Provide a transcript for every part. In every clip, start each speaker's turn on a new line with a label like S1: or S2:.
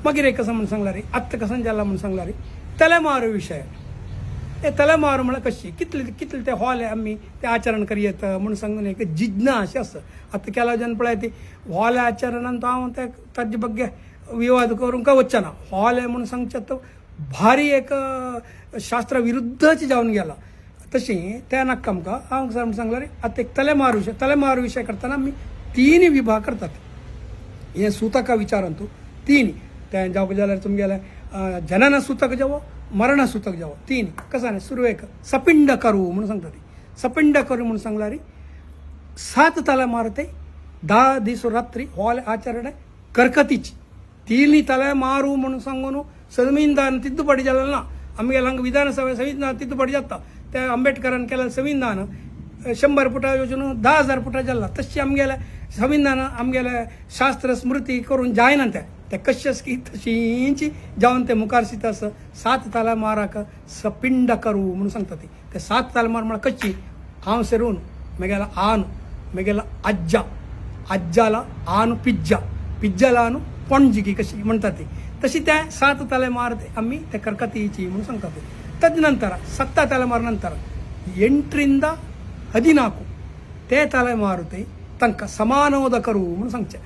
S1: मगिरे कसं म्हणून सांगला रे आत्ता कसं जाला म्हणून सांगला रे तलेमारू विषय हे तलेमारू म्हणा कशी कितले कितले ते हॉल आहे आम्ही ते आचरण करियत म्हणून सांगून एक जिज्ञा अशी असं आता केला जन पळाय ते हॉल आचरण तो हांव ते ताजे बग्गे विवाद करून का वचना हॉल आहे म्हणून सांगच्यात भारी एक शास्त्रा विरुद्धच जाऊन गेला तशी त्या नाका आमकां हांव सांगला रे आता एक तलेमारू विषय करताना आमी 3 विभाग करतात हे सुतका विचारन तूं 3 त्या जावं जाल्यार तुमगेले जनन सुतक जावो मरण सुतक जावो 3 कसा नाही सुरू एक सपिंड करू म्हणून सांगता ती सपिंड करू म्हणून सांगला रे 7 तलेमार ते 10 दीस रात्री हॉल आचरण करकतीची 3 तलेमारू म्हणून सांगून संविधान तिद्दुपडी जालें ना आमगे हांगा विधानसभा संविधान तिद्दुपडी जाता त्या आंबेडकरान केलें संविधान 100 फुटा योजन 10,000 फुटा जाल्ला तशी आमगेले संविधान आमगेले शास्त्र स्मृती करून जायना ते कशेच की तशींची जावन ते मुखार सिता 7 तलेमाराक सपिंड करू म्हणून सांगता ते 7 तलेमार म्हळ्यार कशी हांव सेरून मेगेला आन मेगेला अज्जा अज्जाला आन पिज्जाला आन पणजी कशी म्हणटा ती तशी त्या 7 तलेमार आम्ही ते करकतीची म्हणून सांगता ते तदनंतर 7 तलेमार नंतर 8 ರಿಂದ 14 ते तलेमारू ते तंका समानोदकरू म्हणून सांगचे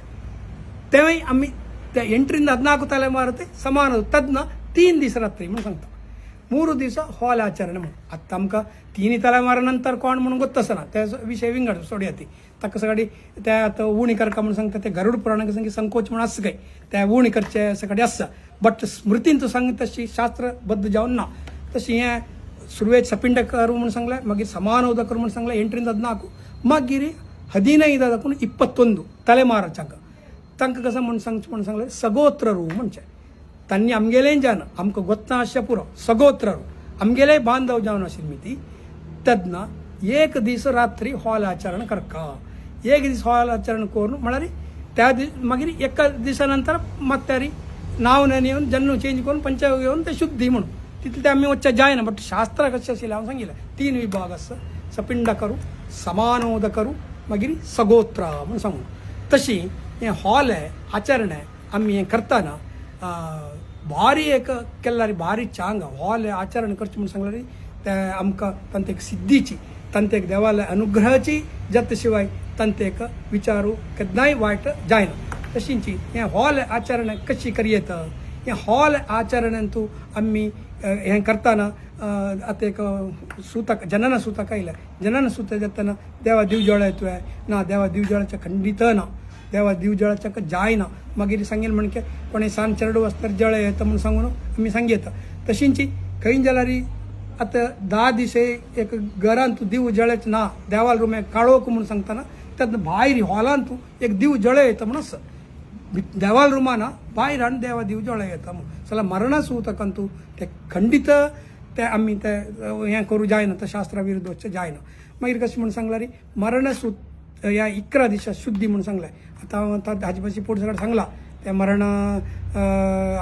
S1: तेव्हा आम्ही त्या 8 ರಿಂದ 14 तलेमारू ते समानोद तदन 3 दीस रात्री म्हणून सांगता 3 दिवस हॉल आचरण म्हणून आता आमकां 3 तलेमार नंतर कोण म्हणून गोत्तसना त्या विषय विंगड सोडया ती ताका सगळी त्या आता उणी करका म्हणून सांगता ते गरुड पुराणाक सांगी संकोच म्हणून आसा काय त्या उणी करचे सगळे आसा बट स्मृतीन तूं सांग तशी शास्त्रबद्ध जावन ना तशी हे सुरवेक सपिंड करू म्हणून सांगलें मागीर समानोद करू म्हणून सांगलें 8 ರಿಂದ 14 मागीर 15 दाखून 21 तलेमाराच्यांक तांकां कसं म्हणून सांगलें सगोत्ररू म्हणचे तांणी आमगेलें जावन आमकां गोत्ता अशें पुरो सगोत्ररू आमगेले बांधव जावन आशिल्ली ती तदना 1 दीस रात्री हॉल आचरण करका 1 दीस हॉल आचरण करून म्हळ्यार त्या मागीर 1 दिसा नंतर मात्यारी नाव नाही येवन जन्म चेंज करून पंचांग घेवन ते शुद्धी म्हणून तितले ते आमी वच्चे जायना बट शास्त्र कशें आशिल्लें हांव सांगिल्लें 3 विभाग आसा सपिंड करू समानोद करू मागीर सगोत्रा म्हणून सांगून तशी हें हॉल आहे आचरण आहे आमी हें करतना भारी एक केल्यार भारी चांग हॉल आचरण करचें म्हणून सांगल्यार ते आमकां तांते एक सिद्धीची तांते एक देवालय अनुग्रहाची जत शिवाय तांते एक विचारू केन्नाय वायट जायना तशींची हें हॉल आचरण कशी करियेत हें हॉल आचरण तूं आमी हें करताना आतां एक सुतक जनन सुतक आयलें जनन सुतक जातना देवा दिवजळ तुवें ना देवा दिवजळाचें खंडीत ना देवा दिवजळाचें जायना मागीर सांगेल म्हणके कोणें सांज चेडू वस्तर जळ येता म्हणून सांगून आमी सांगयता तशींची खंय जाल्यार आतां 10 दीस एक घरान तूं दिव जळच ना देवाल रूम काळोख म्हणून सांगतना त्यात भायर हॉलान तूं एक दिव जळ येता म्हणून आसा देवाल रुमाना भायरान देवा दिव जळ येता म्हणून जाल्यार मरण सुतकान तूं ते खंडीत ते आमी ते हें करूं जायना ते शास्त्रा विरुद्ध वचचें जायना मागीर कशें म्हणून सांगल्यार मरण सूत ह्या 11 दिसा शुद्धी म्हणून सांगलें आतां हाजे पाशी पोट सगळें सांगला ते मरण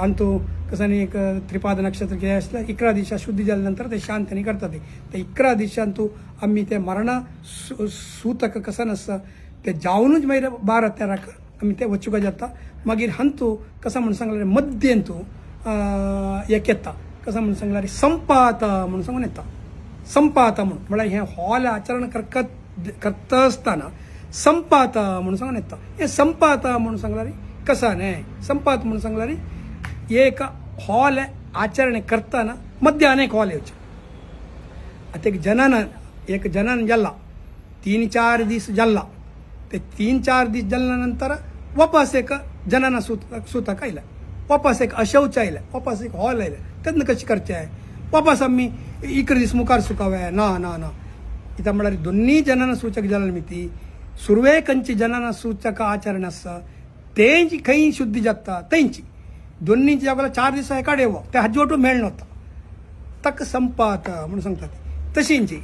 S1: अंतू कसं एक त्रिपाद नक्षत्र कितें आसलें 11 दिसा शुद्धी जाल्या नंतर ते शांतनी करता ते 11 दिसान तूं आमी ते मरण सूतक कसं आसता ते जावनूच मागीर 12-13 आमी ते वचूंक जाता मागीर हंतू कसं म्हणून सांगल्यार मध्येन तूं एक येता कसं म्हणून सांगल्यार संपात म्हणून सांगून येता संपात म्हणून म्हळ्यार हें हॉल आचरण करता आसतना संपात म्हणून सांगून येता हें संपात म्हणून सांगल्यार कसा न्हय संपात म्हणून सांगल्यार एक हॉल आचरण करताना मध्य अनेक हॉल येवचे आता एक जनन जाल्ला 3-4 दीस जाल्ला ते 3-4 दीस जाल्ल्या नंतर वापस एक जनन सुतक आयलें वापस एक अशौच आयलें वापस एक हॉल आयलें तेन्ना कशें करचें वापस आमी 1 दीस मुखार सुकावे ना ना ना इता म्हळ्यार दोन्ही जनन सूचक जाल्यार ती सुरवे खंयची जनन सूचक आचरण आसा तेंची खंय शुद्धी जाता तेंची दोन्ही जागोला 4 दीस एकाड येवो ते हाजी वटू मेळना वता ताका संपात म्हणून सांगतात तशींची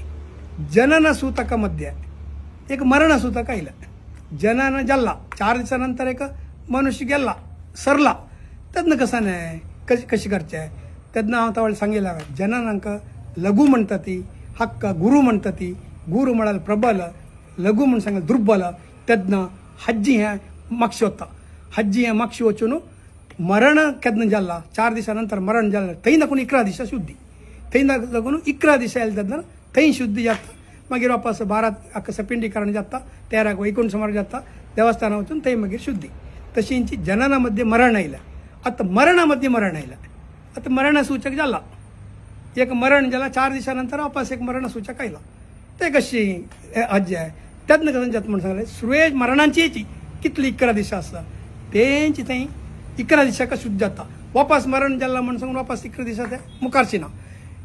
S1: जनन सूतका मध्ये एक मरण सूतक आयलें जनन जाल्ला 4 दिसा नंतर एक मनुष्य गेला सरला तेन्ना कसं न्हय कशें करचें तेन्ना हांव तावळे सांगिल्लें जननांक लघु म्हणटा ती हक्क गुरु म्हणटा ती गुरु म्हळ्यार प्रबल लघु म्हणून सांगलें दुर्बल तेन्ना हज्जी हें मागशी वता हज्जी हें मागशी वचून मरण केदन जाल्ला 4 दिसानंतर मरण जाल्ला थंय दाखून 11 दिसा शुद्धी थंय दाखून 11 दिसा येयले तेन्ना थंय शुद्धी जाता मागीर वापस 12 सपिंडीकरण जाता 13 वैकुंठ समारोह जाता देवस्थाना वचून थंय मागीर शुद्धी तशी हिंची जनना मध्ये मरण आयला आता मरणामध्ये मरण आयला आता मरण सूचक जाला एक मरण जाला 4 दिसानंतर वापस एक मरण सूचक आयला ते कशी हज आहे त्यातनं कसं जाता म्हणून सांगले सुरेश मरणांची कितली 11 दिसा आसा तेंची थंय 11 दिसाक शुद्ध जाता वापस मरण जाल्ला म्हणून सांगून वापस 11 दिसा ते मुखारची ना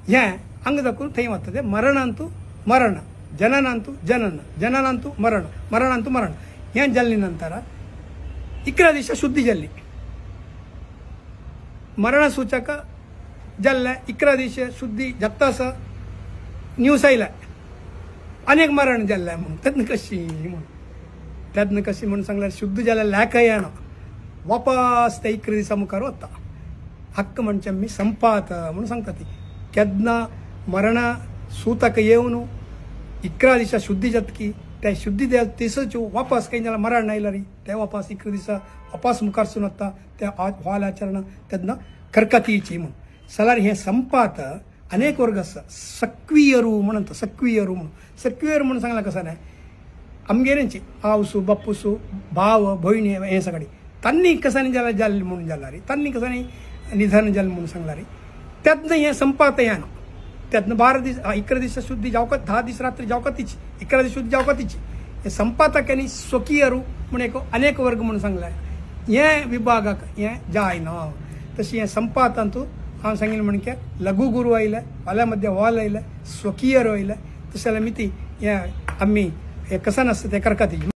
S1: हें हांगा दाखोवन थंय वता ते मरणांतू मरण जननांतू जनन जननांतू मरण मरणांतू मरण हें जाल्ले नंतर 11 दिसा शुद्धी जाल्ली मरण सूचक जाल्ले 11 दिसा शुद्धी जाता आसा न्यूज आयला अनेक मरण जाल्ले म्हणून त्यातनं कशी म्हणून सांगल्यार शुद्ध जाल्यार लॅकय येना वापस ते 11 दिसा मुखार वता हक्क म्हणजे मी संपात म्हणून सांगता ती केदना मरण सूतक येवन 11 दिसा शुद्धी जातकी त्या शुद्धी दिसाच्यो वापस काही जाल्यार मरण आयला री ते वापस 11 दिसा वापस मुखारसून वता त्या हॉल आचरण तेन्ना खरकतीची म्हणून जाल्यार हे संपात अनेक वर्ग आसा सक्वीयरू म्हणून सक्वीयरू म्हणून सांगला कसं नाही आमगेरेंची आवसू बापूसू भाव भयणी हे सगळी तांणी कसांनी जाल्यार जाल्ले म्हणून जाल्ला रे तांणी कसांनी निधन जाल्लें म्हणून सांगला रे त्यातनं हे संपात येना त्यातनं 12 दीस 11 दिसा शुद्धी जावका 10 दीस रात्री जावका तिची 11 दीस शुद्धी जावका तिची हे संपातक आनी स्वकीयरू म्हणून एक अनेक वर्ग म्हणून सांगलाय हे विभागाक हे जायना तशी हे संपातांतू हांव सांगिल्लें म्हणजे लघु गुरू आयले फाल्यां मध्ये हॉल आयले स्वकीयरू आयले तशें जाल्यार मिती हे आमी हे कसान आसता ते करकाती